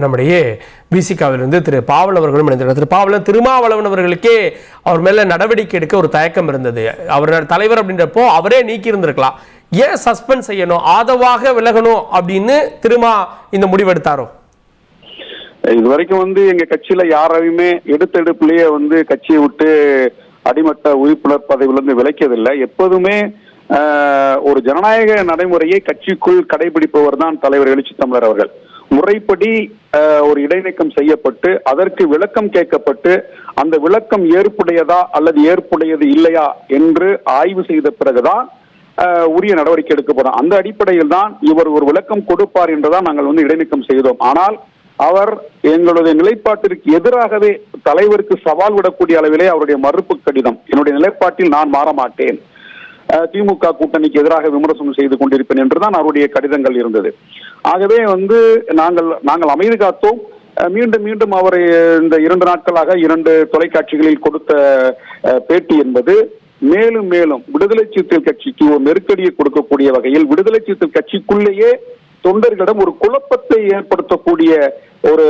நம்முடைய விசிகாவிலிருந்து திரு பாவல் அவர்களும் இணைந்திருக்கிறார். திரு பாவலன், திருமாவளவன் அவர்களுக்கே அவர் மேல நடவடிக்கை எடுக்க ஒரு தயக்கம் இருந்தது. அவர் தலைவர் அப்படின்றப்போ அவரே நீக்கி இருந்திருக்கலாம். ஏன் சஸ்பெண்ட் செய்யணும், ஆதவாக விலகணும் அப்படின்னு திருமா இந்த முடிவெடுத்தாரோ? இதுவரைக்கும் எங்க கட்சியில யாரையுமே எடுத்தெடுப்புலயே கட்சியை விட்டு அடிமட்ட உறுப்பினர் பதவியிலிருந்து விலக்கியதில்லை. எப்போதுமே ஒரு ஜனநாயக நடைமுறையை கட்சிக்குள் கடைபிடிப்பவர் தான் தலைவர் எழுச்சி தமிழர் அவர்கள். முறைப்படி ஒரு இடைநீக்கம் செய்யப்பட்டு அதற்கு விளக்கம் கேட்கப்பட்டு அந்த விளக்கம் ஏற்புடையதா அல்லது ஏற்புடையது இல்லையா என்று ஆய்வு செய்த பிறகுதான் உரிய நடவடிக்கை எடுக்கப்படும். அந்த அடிப்படையில் தான் இவர் ஒரு விளக்கம் கொடுப்பார் என்றுதான் நாங்கள் இடைநீக்கம் செய்தோம். ஆனால் அவர் எங்களுடைய நிலைப்பாட்டிற்கு எதிராகவே தலைவருக்கு சவால் விடக்கூடிய அளவிலே அவருடைய மறுப்பு கடிதம், என்னுடைய நிலைப்பாட்டில் நான் மாற மாட்டேன், திமுக கூட்டணிக்கு எதிராக விமர்சனம் செய்து கொண்டிருப்பேன் என்றுதான் அவருடைய கடிதங்கள் இருந்தது. ஆகவே நாங்கள் அமைதி காத்தோம். மீண்டும் மீண்டும் அவரை இந்த 2 நாட்களாக 2 தொலைக்காட்சிகளில் கொடுத்த பேட்டி என்பது மேலும் மேலும் விடுதலை சிறுத்தைகள் கட்சிக்கு ஒரு நெருக்கடியை கொடுக்கக்கூடிய வகையில் விடுதலை சிறுத்தைகள் கட்சிக்குள்ளேயே தொண்டர்களிடம் ஒரு குழப்பத்தை ஏற்படுத்தக்கூடிய ஒரு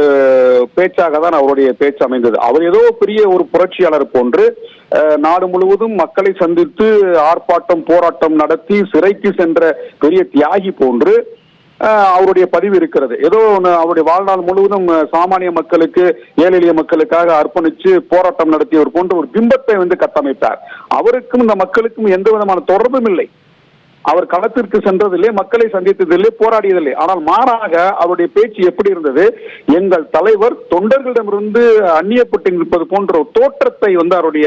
பேச்சாக தான் அவருடைய பேச்சு அமைந்தது. அவர் ஏதோ பெரிய ஒரு புரட்சியாளர் போன்று நாடு முழுவதும் மக்களை சந்தித்து ஆர்ப்பாட்டம் போராட்டம் நடத்தி சிறைக்கு சென்ற பெரிய தியாகி போன்று அவருடைய பதிவு இருக்கிறது. ஏதோ அவருடைய வாழ்நாள் முழுவதும் சாமானிய மக்களுக்கு, ஏழை எளிய மக்களுக்காக அர்ப்பணிச்சு போராட்டம் நடத்தியவர் போன்ற ஒரு பிம்பத்தை கட்டமைத்தார். அவருக்கும் இந்த மக்களுக்கும் எந்த விதமான தொடர்பும் இல்லை. அவர் களத்திற்கு சென்றதில்லை, மக்களை சந்தித்ததில்லை, போராடியதில்லை. ஆனால் மாறாக அவருடைய பேச்சு எப்படி இருந்தது, எங்கள் தலைவர் தொண்டர்களிடமிருந்து அந்நியப்பட்டு இருப்பது போன்ற தோற்றத்தை அவருடைய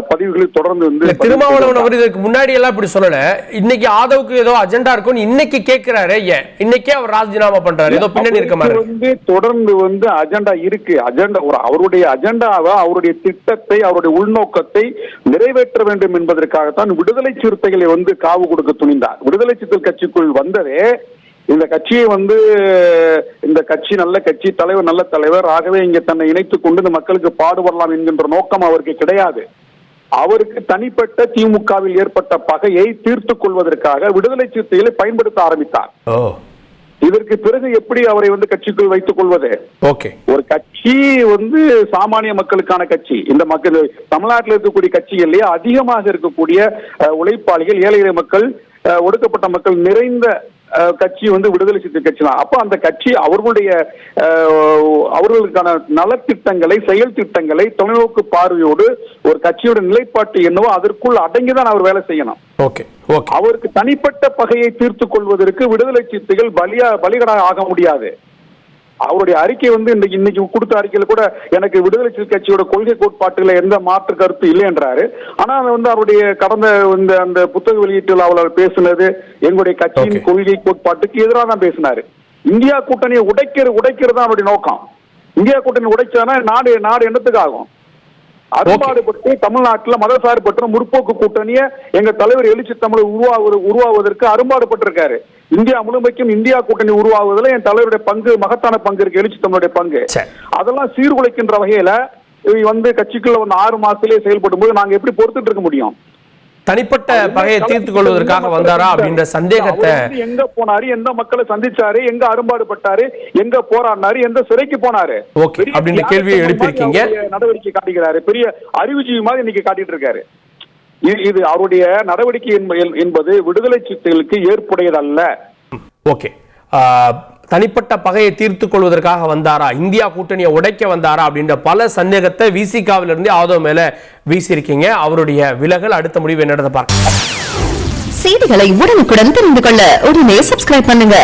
பதிவுகளில் தொடர்ந்து திருமாவளவன் அவர் இதற்கு முன்னாடி எல்லாம் இப்படி சொல்லல. இன்னைக்கு ஆதவுக்கு ஏதோ அஜெண்டா இருக்கும் இன்னைக்கு கேட்கிறாரு, இன்னைக்கே அவர் ராஜினாமா பண்றாரு, ஏதோ பின்னணி இருக்க மாதிரி தொடர்ந்து அஜெண்டா இருக்கு. அவருடைய அஜெண்டாவை, அவருடைய திட்டத்தை, அவருடைய உள்நோக்கத்தை நிறைவேற்ற வேண்டும் என்பதற்காகத்தான் விடுதலை சிறுத்தைகளை காவு கொடுக்க துணிந்தார். விடுதலை சிறுத்தைகள் கட்சிக்குள் வந்ததே இந்த கட்சியை இந்த கட்சி நல்ல கட்சி, தலைவர் நல்ல தலைவர், ஆகவே இங்க தன்னை இணைத்துக் கொண்டு இந்த மக்களுக்கு பாடுபடலாம் என்கின்ற நோக்கம் அவருக்கு கிடையாது. அவருக்கு தனிப்பட்ட திமுகவில் ஏற்பட்ட பகையை தீர்த்துக் கொள்வதற்காக விடுதலை சிறுத்தைகளை பயன்படுத்த ஆரம்பித்தார். இதற்கு பிறகு எப்படி அவரை கட்சிக்குள் வைத்துக் கொள்வது? ஒரு கட்சி சாமானிய மக்களுக்கான கட்சி. இந்த மக்கள் தமிழ்நாட்டில் இருக்கக்கூடிய கட்சிகளிலேயே அதிகமாக இருக்கக்கூடிய உழைப்பாளிகள், ஏழை எளிய மக்கள், ஒடுக்கப்பட்ட மக்கள் நிறைந்த கட்சி விடுதலை சிறுத்தை கட்சி தான். அப்ப அந்த கட்சி அவர்களுக்கான நலத்திட்டங்களை, செயல் திட்டங்களை தொலைநோக்கு பார்வையோடு ஒரு கட்சியோட நிலைப்பாட்டு என்னவோ அதற்குள் அடங்கிதான் அவர் வேலை செய்யணும். அவருக்கு தனிப்பட்ட பகையை தீர்த்துக் கொள்வதற்கு விடுதலை சிறுத்தைகள் பலிகடாக ஆக முடியாது. அவருடைய அறிக்கை இன்னைக்கு கொடுத்த அறிக்கையில கூட எனக்கு விடுதலை சிறுத்தை கட்சியோட கொள்கை கோட்பாட்டுல எந்த மாற்று கருத்து இல்லை என்றாரு. ஆனா அவருடைய கடந்த அந்த புத்தக வெளியீட்டில் அவர் பேசினது எங்களுடைய கட்சியின் கொள்கை கோட்பாட்டுக்கு எதிராக தான் பேசினாரு. இந்தியா கூட்டணியை உடைக்கிறது அவருடைய நோக்கம். இந்தியா கூட்டணி உடைச்சானா நாடு என்னத்துக்கு ஆகும்? அரும்பாடுபட்டு தமிழ்நாட்டில் மதசார்பற்ற முற்போக்கு கூட்டணியை எங்க தலைவர் எழுச்சி தமிழ் உருவாவதற்கு அரும்பாடுபட்டிருக்காரு. இந்தியா முழுமைக்கும் இந்தியா கூட்டணி உருவாவதில் என் தலைவருடைய பங்கு, மகத்தான பங்கு இருக்கு, எழுச்சி தமிழுடைய பங்கு. அதெல்லாம் சீர்குலைக்கின்ற வகையில கட்சிக்குள்ள 6 மாசத்திலேயே செயல்படும் போது நாங்க எப்படி பொறுத்துட்டு இருக்க முடியும்? தனிப்பட்ட பகையை தீர்த்துக் கொள்வதற்காக வந்தாரா அப்படின்ற சந்தேகத்தை எங்க போனாரு, எந்த மக்களை சந்திச்சாரு, எங்க அரும்பாடுபட்டாரு, எங்க போராடினாரு, எந்த சிறைக்கு போனாரு அப்படின்ற கேள்வியை எழுப்பியிருக்கீங்க. நடவடிக்கை காட்டுகிறாரு, பெரிய அறிவுஜீவி மாதிரி இன்னைக்கு காட்டிட்டு இருக்காரு. இது அவருடைய நடவடிக்கை என்பது விடுதலை சிறுத்தைகளுக்கு ஏற்புடையதல்ல. தனிப்பட்ட பகையை தீர்த்துக் கொள்வதற்காக வந்தாரா, இந்தியா கூட்டணியை உடைக்க வந்தாரா அப்படின்ற பல சந்தேகத்தை விசிகாவிலிருந்து ஆதவ் மேல வீசியிருக்கீங்க. அவருடைய விலகல் அடுத்த முடிவு என்னன்றதை பார்க்க. செய்திகளை உடனுக்குடன் தெரிந்து கொள்ள உடனே சப்ஸ்கிரைப் பண்ணுங்க.